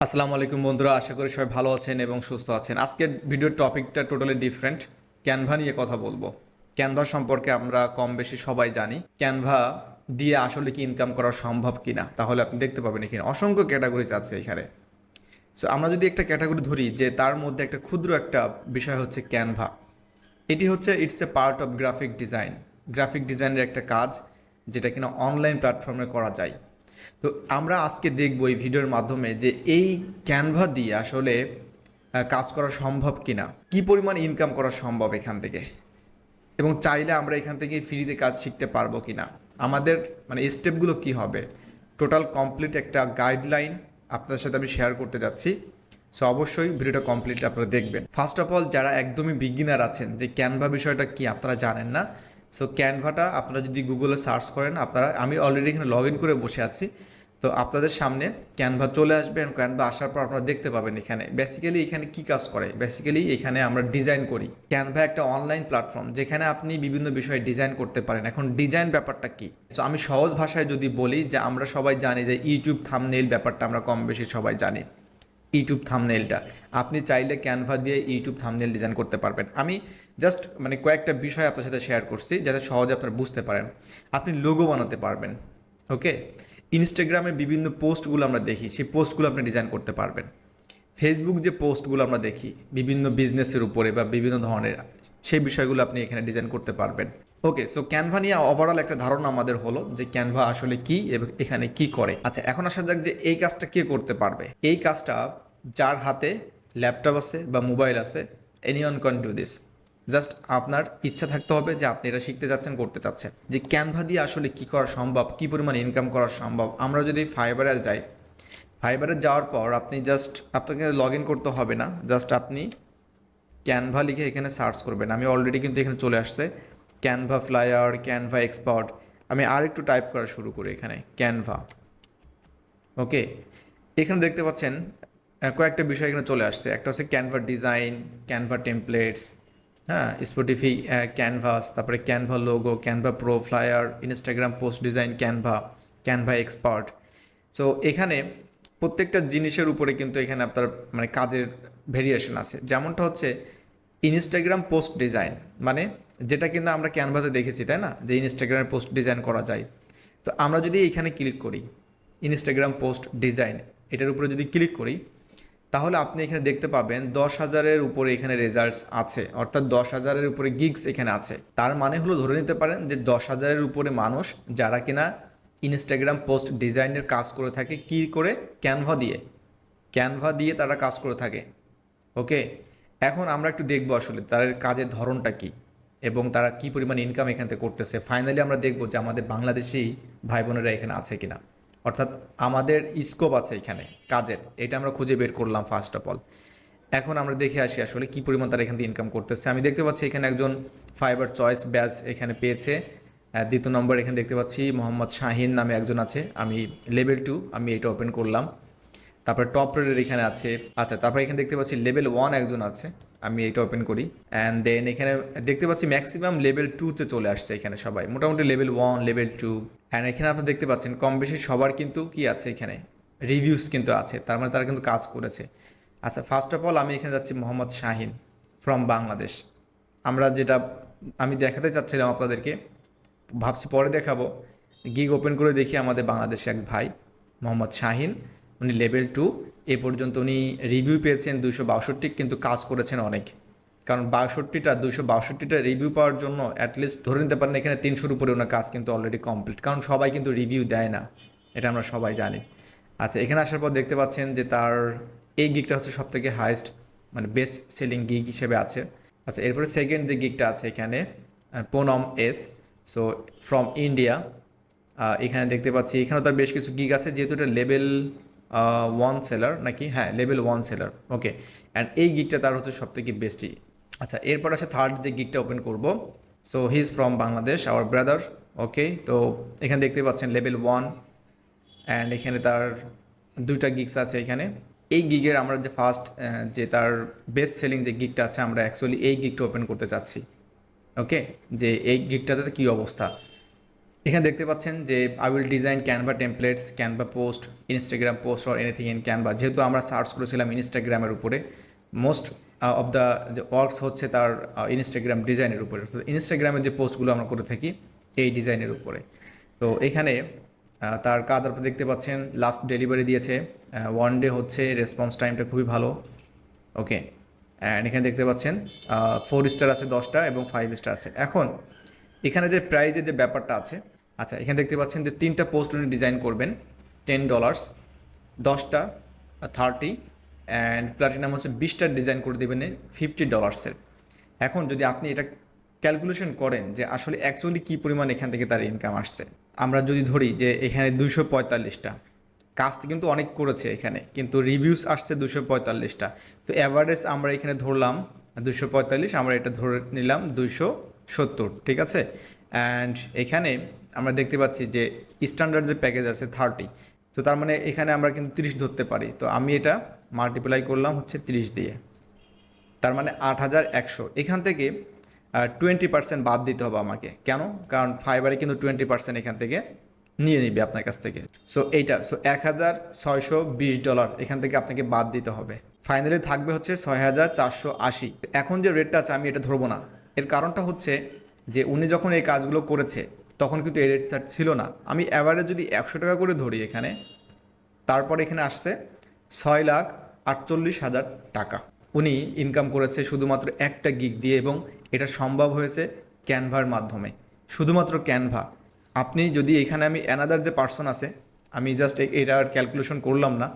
আসসালামু আলাইকুম বন্ধুরা, আশা করি সবাই ভালো আছেন এবং সুস্থ আছেন। আজকের ভিডিওর টপিকটা টোটালি ডিফারেন্ট। ক্যানভা নিয়ে কথা বলবো। ক্যানভা সম্পর্কে আমরা কম বেশি সবাই জানি। ক্যানভা দিয়ে আসলে কি ইনকাম করা সম্ভব কিনা, তাহলে আপনি দেখতে পাবেন এখানে অসংখ্য ক্যাটাগরিজ আছে এখানে। সো আমরা যদি একটা ক্যাটাগরি ধরি, যে তার মধ্যে একটা ক্ষুদ্র একটা বিষয় হচ্ছে ক্যানভা। এটি হচ্ছে it's a part of graphic design. Graphic ডিজাইনের একটা কাজ, যেটা কিনা অনলাইন প্ল্যাটফর্মে করা যায়। তো আমরা আজকে দেখব এই ভিডিওর মাধ্যমে যে এই ক্যানভা দিয়ে আসলে কাজ করা সম্ভব কিনা, কি পরিমাণ ইনকাম করা সম্ভব এখান থেকে, এবং চাইলে আমরা এখান থেকে ফ্রিতে কাজ শিখতে পারবো কিনা, আমাদের মানে স্টেপগুলো কি হবে। টোটাল কমপ্লিট একটা গাইডলাইন আপনাদের সাথে আমি শেয়ার করতে যাচ্ছি। সো অবশ্যই ভিডিওটা কমপ্লিট আপনারা দেখবেন। ফার্স্ট অফ অল, যারা একদমই বিগিনার আছেন, যে ক্যানভা বিষয়টা কি আপনারা জানেন না, সো ক্যানভাটা আপনারা যদি গুগলে সার্চ করেন, আমি অলরেডি এখানে লগ ইন করে বসে আছি। তো আপনাদের সামনে ক্যানভা চলে আসবে, এবং ক্যানভা আসার পর আপনারা দেখতে পাবেন এখানে বেসিক্যালি এখানে কি কাজ করে। বেসিক্যালি এখানে আমরা ডিজাইন করি। ক্যানভা একটা অনলাইন প্ল্যাটফর্ম যেখানে আপনি বিভিন্ন বিষয়ে ডিজাইন করতে পারেন। এখন ডিজাইন ব্যাপারটা কি, তো আমি সহজ ভাষায় যদি বলি, যে আমরা সবাই জানি যে ইউটিউব থাম্বনেইল ব্যাপারটা আমরা কম বেশি সবাই জানি। ইউটিউব থাম্বনেইলটা আপনি চাইলে ক্যানভা দিয়ে ইউটিউব থাম্বনেইল ডিজাইন করতে পারবেন। আমি জাস্ট মানে কয়েকটা বিষয় আপনার সাথে শেয়ার করছি যাতে সহজে আপনারা বুঝতে পারেন। আপনি লোগো বানাতে পারবেন। ওকে, ইনস্টাগ্রামে বিভিন্ন পোস্টগুলো আমরা দেখি, সেই পোস্টগুলো আপনি ডিজাইন করতে পারবেন। ফেসবুক যে পোস্টগুলো আমরা দেখি বিভিন্ন বিজনেসের উপরে বা বিভিন্ন ধরনের, সেই বিষয়গুলো আপনি এখানে ডিজাইন করতে পারবেন। ওকে, সো ক্যানভা নিয়ে ওভারঅল একটা ধারণা আমাদের হলো যে ক্যানভা আসলে কি এবং এখানে কি করে। আচ্ছা, এখন আসা যাক যে এই কাজটা কে করতে পারবে। এই কাজটা যার হাতে ল্যাপটপ আছে বা মোবাইল আছে, anyone can do this. Just আপনার ইচ্ছা থাকতে হবে যে আপনি এটা শিখতে চাচ্ছেন, করতে চাচ্ছেন। যে ক্যানভা দিয়ে আসলে কি করা সম্ভব, কি পরিমাণ ইনকাম করা সম্ভব। আমরা যদি ফাইবারে যাই, ফাইবারে যাওয়ার পর আপনি জাস্ট, আপনাকে লগ ইন করতে হবে না, জাস্ট আপনি ক্যানভা লিখে এখানে সার্চ করবেন। আমি অলরেডি কিন্তু এখানে চলে আসছে ক্যানভা ফ্লায়ার, ক্যানভা এক্সপার্ট। আমি আর একটু টাইপ করা শুরু করি এখানে ক্যানভা। ওকে, এখানে দেখতে পাচ্ছেন কয়েকটা বিষয় এখানে চলে আসছে। একটা হচ্ছে ক্যানভা ডিজাইন, ক্যানভা টেমপ্লেটস, হ্যাঁ, স্পটিফাই ক্যানভাস, তারপরে Canva logo, Canva pro, flyer, Instagram post design, Canva, Canva expert. So এখানে প্রত্যেকটা জিনিসের উপরে কিন্তু এখানে আপনার মানে কাজের ভেরিয়েশন আছে। যেমনটা হচ্ছে ইনস্টাগ্রাম পোস্ট ডিজাইন, মানে যেটা কিন্তু আমরা ক্যানভাতে দেখেছি, তাই না, যে ইনস্টাগ্রামের পোস্ট ডিজাইন করা যায়। তো আমরা যদি এখানে ক্লিক করি ইনস্টাগ্রাম পোস্ট ডিজাইন, এটার উপরে যদি ক্লিক করি, তাহলে আপনি এখানে দেখতে পাবেন 10,000-এর উপরে এখানে রেজাল্টস আছে, অর্থাৎ 10,000-এর উপরে গিগস এখানে আছে। তার মানে হলো, ধরে নিতে পারেন যে 10,000-এর উপরে মানুষ যারা কিনা ইনস্টাগ্রাম পোস্ট ডিজাইনের কাজ করে থাকে, কি করে, ক্যানভা দিয়ে। ক্যানভা দিয়ে তারা কাজ করে থাকে। ওকে, এখন আমরা একটু দেখবো আসলে তাদের কাজের ধরনটা কি এবং তারা কি পরিমাণ ইনকাম এখান থেকে করতেছে। ফাইনালি আমরা দেখবো যে আমাদের বাংলাদেশি ভাই বোনেরা এখানে আছে কিনা, অর্থাৎ আমাদের স্কোপ আছে এখানে কাজের, এটা আমরা খুঁজে বের করলাম ফার্স্ট অফ অল। এখন আমরা দেখে আসি আসলে কি পরিমাণ তারা এখান থেকে ইনকাম করতেছে। আমি দেখতে পাচ্ছি এখানে একজন ফাইবার চয়েস ব্যাচ এখানে পেয়েছে। দ্বিতীয় নম্বর এখানে দেখতে পাচ্ছি মোহাম্মদ শাহিন নামে একজন আছে। আমি লেভেল 2, আমি এটা ওপেন করলাম। তারপরে টপ রেটের এখানে আছে। আচ্ছা, তারপরে এখানে দেখতে পাচ্ছি লেভেল 1 একজন আছে, আমি এটা ওপেন করি। অ্যান্ড দেন এখানে দেখতে পাচ্ছি ম্যাক্সিমাম লেভেল 2-তে চলে আসছে এখানে সবাই, মোটামুটি লেভেল 1, লেভেল 2। অ্যান্ড এখানে আপনি দেখতে পাচ্ছেন কম বেশি সবার কিন্তু কি আছে, এখানে রিভিউস কিন্তু আছে, তার মানে তারা কিন্তু কাজ করেছে। আচ্ছা, ফার্স্ট অফ অল আমি এখানে যাচ্ছি মোহাম্মদ শাহিন ফ্রম বাংলাদেশ। আমরা যেটা আমি দেখাতে চাচ্ছিলাম আপনাদেরকে, ভাবছি পরে দেখাবো, গিগ ওপেন করে দেখি আমাদের বাংলাদেশে এক ভাই মোহাম্মদ শাহিন, উনি লেভেল 2। এ পর্যন্ত উনি রিভিউ পেয়েছেন 262, কিন্তু কাজ করেছেন অনেক। কারণ 262টা রিভিউ পাওয়ার জন্য অ্যাটলিস্ট ধরে নিতে পারেন এখানে 300-র উপরে ওনার কাজ কিন্তু অলরেডি কমপ্লিট, কারণ সবাই কিন্তু রিভিউ দেয় না, এটা আমরা সবাই জানি। আচ্ছা, এখানে আসার পর দেখতে পাচ্ছেন যে তার এই গিগটা হচ্ছে সবথেকে হাইয়েস্ট, মানে বেস্ট সেলিং গিগ হিসেবে আছে। আচ্ছা, এরপরে সেকেন্ড যে গিগটা আছে এখানে Poonam S, so from India. এখানে দেখতে পাচ্ছি এখানেও তার বেশ কিছু গিগ আছে, যেহেতু এটা লেভেল 1 সেলার নাকি, হ্যাঁ লেভেল 1 সেলার। ওকে, অ্যান্ড এই গিগটা তার হচ্ছে সবথেকে বেস্টই। আচ্ছা, এরপর আছে থার্ড যে গিগটা ওপেন করব। So he is from Bangladesh, our brother. Okay, তো এখানে দেখতে পাচ্ছেন লেভেল 1, অ্যান্ড এখানে তার 2টা গিগস আছে এখানে। এই গিগের আমরা যে ফার্স্ট যে তার বেস্ট সেলিং যে গিগটা আছে, আমরা অ্যাকচুয়ালি এই গিগটা ওপেন করতে চাচ্ছি। ওকে, যে এই গিগটাতে কী অবস্থা। এখানে দেখতে পাচ্ছেন যে I will design Canva templates, Canva post, Instagram post or anything in Canva. যেহেতু আমরা সার্চ করেছিলাম ইনস্টাগ্রামের উপরে, মোস্ট অফ দ্য যে ওয়ার্কস হচ্ছে তার ইনস্টাগ্রাম ডিজাইনের উপরে, ইনস্টাগ্রামের যে পোস্টগুলো আমরা করে থাকি এই ডিজাইনের উপরে। তো এখানে তার কাজ আপনি দেখতে পাচ্ছেন, লাস্ট ডেলিভারি দিয়েছে 1 ডে হচ্ছে, রেসপন্স টাইমটা খুবই ভালো। ওকে, অ্যান্ড এখানে দেখতে পাচ্ছেন 4 স্টার আছে 10টা এবং 5 স্টার আছে। এখন এখানে যে প্রাইজের যে ব্যাপারটা আছে, আচ্ছা এখানে দেখতে পাচ্ছেন যে 3টা পোস্ট উনি ডিজাইন করবেন $10, 10টা 30, অ্যান্ড প্লাটিনাম হচ্ছে 20টা ডিজাইন করে দেবেন $50। এখন যদি আপনি এটা ক্যালকুলেশন করেন যে আসলে অ্যাকচুয়ালি কী পরিমাণ এখান থেকে তার ইনকাম আসছে, আমরা যদি ধরি যে এখানে 245টা কাজটি কিন্তু অনেক করেছে এখানে, কিন্তু রিভিউস আসছে 245টা, তো অ্যাভারেজ আমরা এখানে ধরলাম 245, আমরা এটা ধরে নিলাম 270, ঠিক আছে। অ্যান্ড এখানে আমরা দেখতে পাচ্ছি যে স্ট্যান্ডার্ড যে প্যাকেজ আছে 30, তো তার মানে এখানে আমরা কিন্তু 30 ধরতে পারি। তো আমি এটা মাল্টিপ্লাই করলাম হচ্ছে 30 দিয়ে, তার মানে 8100। এখান থেকে 20% বাদ দিতে হবে আমাকে, কেন? কারণ ফাইবারে কিন্তু 20% এখান থেকে নিয়ে নিবে আপনার কাছ থেকে। সো এইটা, সো $1620 এখান থেকে আপনাকে বাদ দিতে হবে। ফাইনালি থাকবে হচ্ছে 6480। এখন যে রেটটা আছে আমি এটা ধরবো না, এর কারণটা হচ্ছে যে উনি যখন এই কাজগুলো করেছে তখন কিন্তু এই রেট চার্ট ছিল না। আমি অ্যাভারেজ যদি 100 টাকা করে ধরি এখানে, তারপর এখানে আসছে 6,48,000 টাকা উনি ইনকাম করেছে শুধুমাত্র একটা গিগ দিয়ে, এবং এটা সম্ভব হয়েছে ক্যানভার মাধ্যমে, শুধুমাত্র ক্যানভা। আপনি যদি এখানে, আমি অ্যানাদার যে পার্সন আছে, আমি জাস্ট এটার ক্যালকুলেশন করলাম না,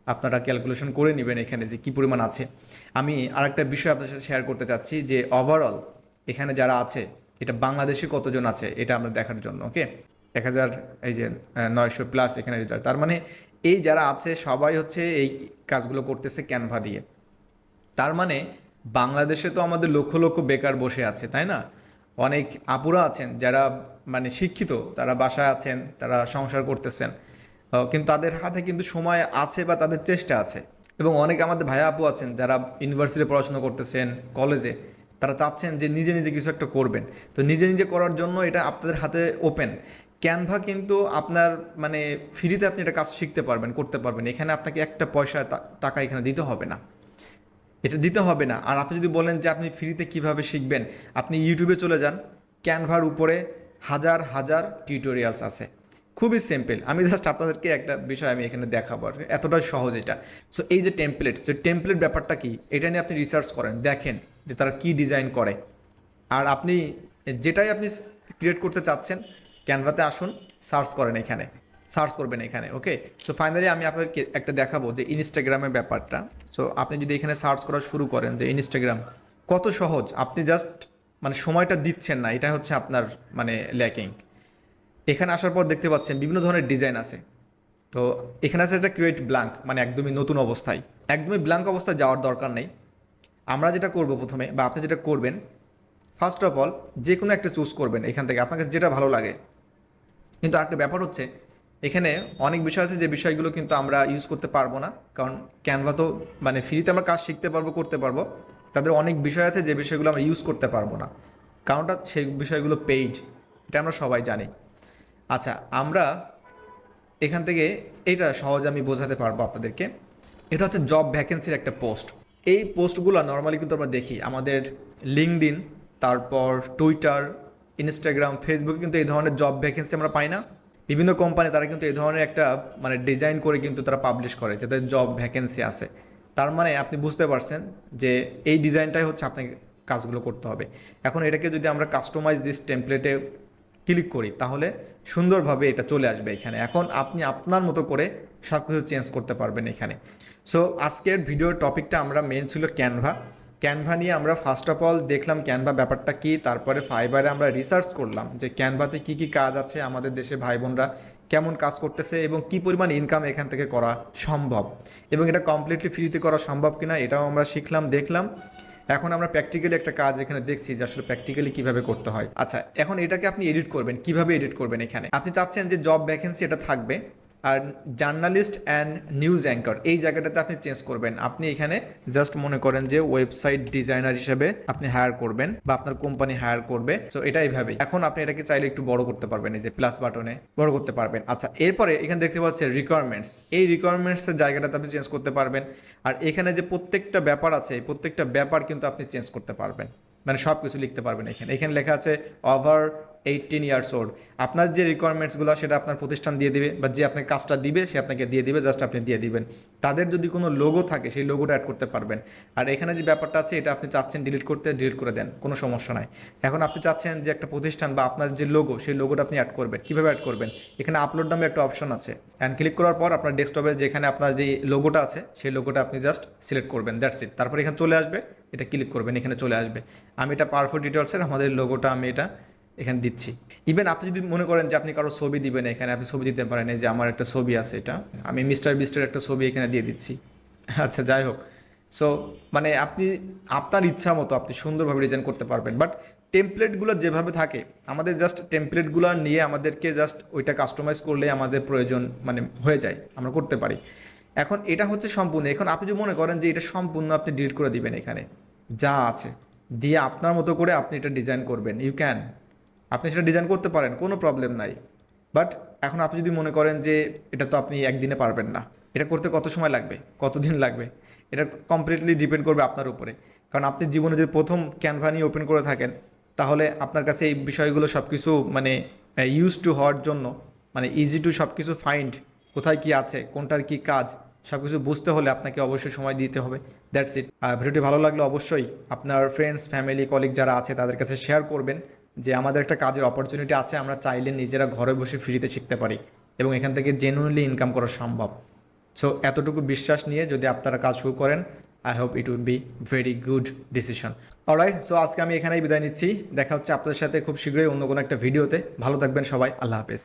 আপনারা ক্যালকুলেশন করে নেবেন এখানে যে কী পরিমাণ আছে। আমি আরেকটা বিষয় আপনার সাথে শেয়ার করতে চাচ্ছি যে ওভারঅল এখানে যারা আছে, এটা বাংলাদেশে কতজন আছে এটা আমরা দেখার জন্য। ওকে, 1000, এই যে 900 প্লাস এখানে রেজাল্ট, তার মানে এই যারা আছে সবাই হচ্ছে এই কাজগুলো করতেছে ক্যানভা দিয়ে। তার মানে বাংলাদেশে তো আমাদের লক্ষ লক্ষ বেকার বসে আছে, তাই না? অনেক আপুরা আছেন যারা মানে শিক্ষিত, তারা বাসায় আছেন, তারা সংসার করতেছেন, কিন্তু তাদের হাতে কিন্তু সময় আছে বা তাদের চেষ্টা আছে। এবং অনেক আমাদের ভাইয়া আপু আছেন যারা ইউনিভার্সিটি পড়াশোনা করতেছেন, কলেজে, তারা চাচ্ছেন যে নিজে নিজে কিছু একটা করবেন। তো নিজে নিজে করার জন্য এটা আপনাদের হাতে ওপেন। ক্যানভা কিন্তু আপনার মানে ফ্রিতে আপনি এটা কাজ শিখতে পারবেন, করতে পারবেন। এখানে আপনাকে একটা পয়সা টাকা এখানে দিতে হবে না, এটা দিতে হবে না। আর আপনি যদি বলেন যে আপনি ফ্রিতে কিভাবে শিখবেন, আপনি ইউটিউবে চলে যান, ক্যানভার উপরে হাজার হাজার টিউটোরিয়ালস আছে, খুবই সিম্পল। আমি জাস্ট আপনাদেরকে একটা বিষয় আমি এখানে দেখাবো, এতটা সহজ এটা। সো এই যে টেমপ্লেটস, যে টেমপ্লেট ব্যাপারটা কি, এটা নিয়ে আপনি রিসার্চ করেন, দেখেন যে তারা কি ডিজাইন করে, আর আপনি যেটাই আপনি ক্রিয়েট করতে চাচ্ছেন ক্যানভাতে আসুন, সার্চ করেন, এখানে সার্চ করবেন এখানে। ওকে, সো ফাইনালি আমি আপনাদেরকে একটা দেখাবো যে ইনস্টাগ্রামের ব্যাপারটা। সো আপনি যদি এখানে সার্চ করা শুরু করেন যে ইনস্টাগ্রাম, কত সহজ, আপনি জাস্ট মানে সময়টা দিচ্ছেন না, এটা হচ্ছে আপনার মানে ল্যাকিং। এখানে আসার পর দেখতে পাচ্ছেন বিভিন্ন ধরনের ডিজাইন আছে। তো এখানে আছে একটা ক্রিয়েট ব্ল্যাঙ্ক, মানে একদমই নতুন অবস্থায়, একদমই ব্ল্যাঙ্ক অবস্থায় যাওয়ার দরকার নেই। আমরা যেটা করব প্রথমে, বা আপনি যেটা করবেন, ফার্স্ট অফ অল যে কোনো একটা চুজ করবেন এখান থেকে, আপনার কাছে যেটা ভালো লাগে। কিন্তু আরেকটা ব্যাপার হচ্ছে, এখানে অনেক বিষয় আছে যে বিষয়গুলো কিন্তু আমরা ইউজ করতে পারবো না, কারণ ক্যানভা তো মানে ফ্রিতে আমরা কাজ শিখতে পারবো, করতে পারবো, তাদের অনেক বিষয় আছে যে বিষয়গুলো আমরা ইউজ করতে পারবো না, কারণটা সেই বিষয়গুলো পেইড, এটা আমরা সবাই জানি। আচ্ছা, আমরা এখান থেকে এটা সহজে আমি বোঝাতে পারবো আপনাদেরকে। এটা হচ্ছে জব ভ্যাকেন্সির একটা পোস্ট। এই পোস্টগুলো নর্মালি কিন্তু আমরা দেখি আমাদের লিঙ্কডইন, তারপর টুইটার, ইনস্টাগ্রাম, ফেসবুকে কিন্তু এই ধরনের জব ভ্যাকেন্সি আমরা পাই না। বিভিন্ন কোম্পানি তারা কিন্তু এই ধরনের একটা মানে ডিজাইন করে কিন্তু তারা পাবলিশ করে যাতে জব ভ্যাকেন্সি আছে। তার মানে আপনি বুঝতে পারছেন যে এই ডিজাইনটাই হচ্ছে আপনাকে কাজগুলো করতে হবে। এখন এটাকে যদি আমরা কাস্টমাইজ দিস টেমপ্লেটে ক্লিক করি তাহলে সুন্দরভাবে এটা চলে আসবে এখানে। এখন আপনি আপনার মতো করে সব কিছু চেঞ্জ করতে পারবেন এখানে। সো আজকের ভিডিওর টপিকটা আমরা মেন ছিল ক্যানভা। ক্যানভা নিয়ে আমরা ফার্স্ট অফ অল দেখলাম ক্যানভা ব্যাপারটা কী, তারপরে ফাইবারে আমরা রিসার্চ করলাম যে ক্যানভাতে কী কী কাজ আছে, আমাদের দেশে ভাই বোনরা কেমন কাজ করতেছে এবং কী পরিমাণ ইনকাম এখান থেকে করা সম্ভব, এবং এটা কমপ্লিটলি ফ্রিতে করা সম্ভব কিনা এটাও আমরা শিখলাম, দেখলাম। এখন আমরা প্র্যাকটিক্যালি একটা কাজ এখানে দেখছি যে আসলে প্র্যাকটিক্যালি কীভাবে করতে হয়। আচ্ছা, এখন এটাকে আপনি এডিট করবেন, কিভাবে এডিট করবেন? এখানে আপনি চাচ্ছেন যে জব ভ্যাকেন্সি এটা থাকবে, আর জার্নালিস্ট অ্যান্ড নিউজ অ্যাঙ্কর এই জায়গাটাতে আপনি চেঞ্জ করবেন। আপনি এখানে জাস্ট মনে করেন যে ওয়েবসাইট ডিজাইনার হিসেবে আপনি হায়ার করবেন বা আপনার কোম্পানি হায়ার করবে। সো এটা এইভাবেই। এখন আপনি এটাকে চাইলে একটু বড় করতে পারবেন, এই যে প্লাস বাটনে বড় করতে পারবেন। আচ্ছা, এরপরে এখানে দেখতে পাচ্ছেন রিকোয়ারমেন্টস, এই রিকোয়ারমেন্টসের জায়গাটাতে আপনি চেঞ্জ করতে পারবেন। আর এখানে যে প্রত্যেকটা ব্যাপার আছে এই প্রত্যেকটা ব্যাপার কিন্তু আপনি চেঞ্জ করতে পারবেন, মানে সব কিছু লিখতে পারবেন। এখানে লেখা আছে ওভার 18 ইয়ার্স ওল্ড। আপনার যে রিকোয়ারমেন্টসগুলো সেটা আপনার প্রতিষ্ঠান দিয়ে দিবে, বা যে আপনাকে কাজটা দিবে সে আপনাকে দিয়ে দিবে, জাস্ট আপনি দিয়ে দিবেন। তাদের যদি কোনো লোগো থাকে সেই লোগোটা অ্যাড করতে পারবেন। আর এখানে যে ব্যাপারটা আছে এটা আপনি চাচ্ছেন ডিলিট করতে, ডিলিট করে দেন, কোনো সমস্যা নাই। এখন আপনি চাচ্ছেন যে একটা প্রতিষ্ঠান বা আপনার যে লোগো সেই লোগোটা আপনি অ্যাড করবেন। কীভাবে অ্যাড করবেন? এখানে আপলোড নামে একটা অপশন আছে, অ্যান্ড ক্লিক করার পর আপনার ডেস্কটপে যেখানে আপনার যে লোগোটা আছে সেই লোগোটা আপনি জাস্ট সিলেক্ট করবেন, দ্যাটস ইট। তারপর এখানে চলে আসবে, এটা ক্লিক করবেন, এখানে চলে আসবে। আমি এটা পাওয়ারফুল ডিটেলসের আমাদের লোগোটা আমি এটা এখানে দিচ্ছি। ইভেন আপনি যদি মনে করেন যে আপনি কারো ছবি দিবেন, এখানে আপনি ছবি দিতে পারেন। এই যে আমার একটা ছবি আছে, এটা আমি মিস্টার বিস্টের একটা ছবি এখানে দিয়ে দিচ্ছি। আচ্ছা, যাই হোক। সো মানে আপনি আপনার ইচ্ছা মতো আপনি সুন্দরভাবে ডিজাইন করতে পারবেন। বাট টেমপ্লেটগুলো যেভাবে থাকে আমাদের জাস্ট টেমপ্লেটগুলো নিয়ে আমাদেরকে জাস্ট ওইটা কাস্টমাইজ করলে আমাদের প্রয়োজন মানে হয়ে যায়, আমরা করতে পারি। এখন এটা হচ্ছে সম্পূর্ণ। এখন আপনি যদি মনে করেন যে এটা সম্পূর্ণ আপনি ডিলিট করে দিবেন, এখানে যা আছে দিয়ে আপনার মতো করে আপনি এটা ডিজাইন করবেন, ইউ ক্যান। আপনি সেটা ডিজাইন করতে পারেন, কোনো প্রবলেম নাই। বাট এখন আপনি যদি মনে করেন যে এটা তো আপনি একদিনে পারবেন না, এটা করতে কত সময় লাগবে, কতদিন লাগবে, এটা কমপ্লিটলি ডিপেন্ড করবে আপনার উপরে। কারণ আপনি জীবনে যদি প্রথম ক্যানভা নিয়ে ওপেন করে থাকেন তাহলে আপনার কাছে এই বিষয়গুলো সব কিছু মানে ইউজ টু হওয়ার জন্য, মানে ইজি টু সব কিছু ফাইন্ড, কোথায় কি আছে, কোনটার কি কাজ, সব কিছু বুঝতে হলে আপনাকে অবশ্যই সময় দিতে হবে। That's it. ভিডিওটি ভালো লাগলে অবশ্যই আপনার ফ্রেন্ডস, ফ্যামিলি, কলিগ যারা আছে তাদের কাছে শেয়ার করবেন যে আমাদের একটা কাজের অপরচুনিটি আছে, আমরা চাইলে নিজেরা ঘরে বসে ফ্রিতে শিখতে পারি এবং এখান থেকে জেনুইনলি ইনকাম করা সম্ভব। সো এতটুকু বিশ্বাস নিয়ে যদি আপনারা কাজ শুরু করেন, I hope it would be very good decision. Alright, so আজকে আমি এখানেই বিদায় নিচ্ছি। দেখা হচ্ছে আপনাদের সাথে খুব শীঘ্রই অন্য কোনো একটা ভিডিওতে। ভালো থাকবেন সবাই, আল্লাহ হাফেজ।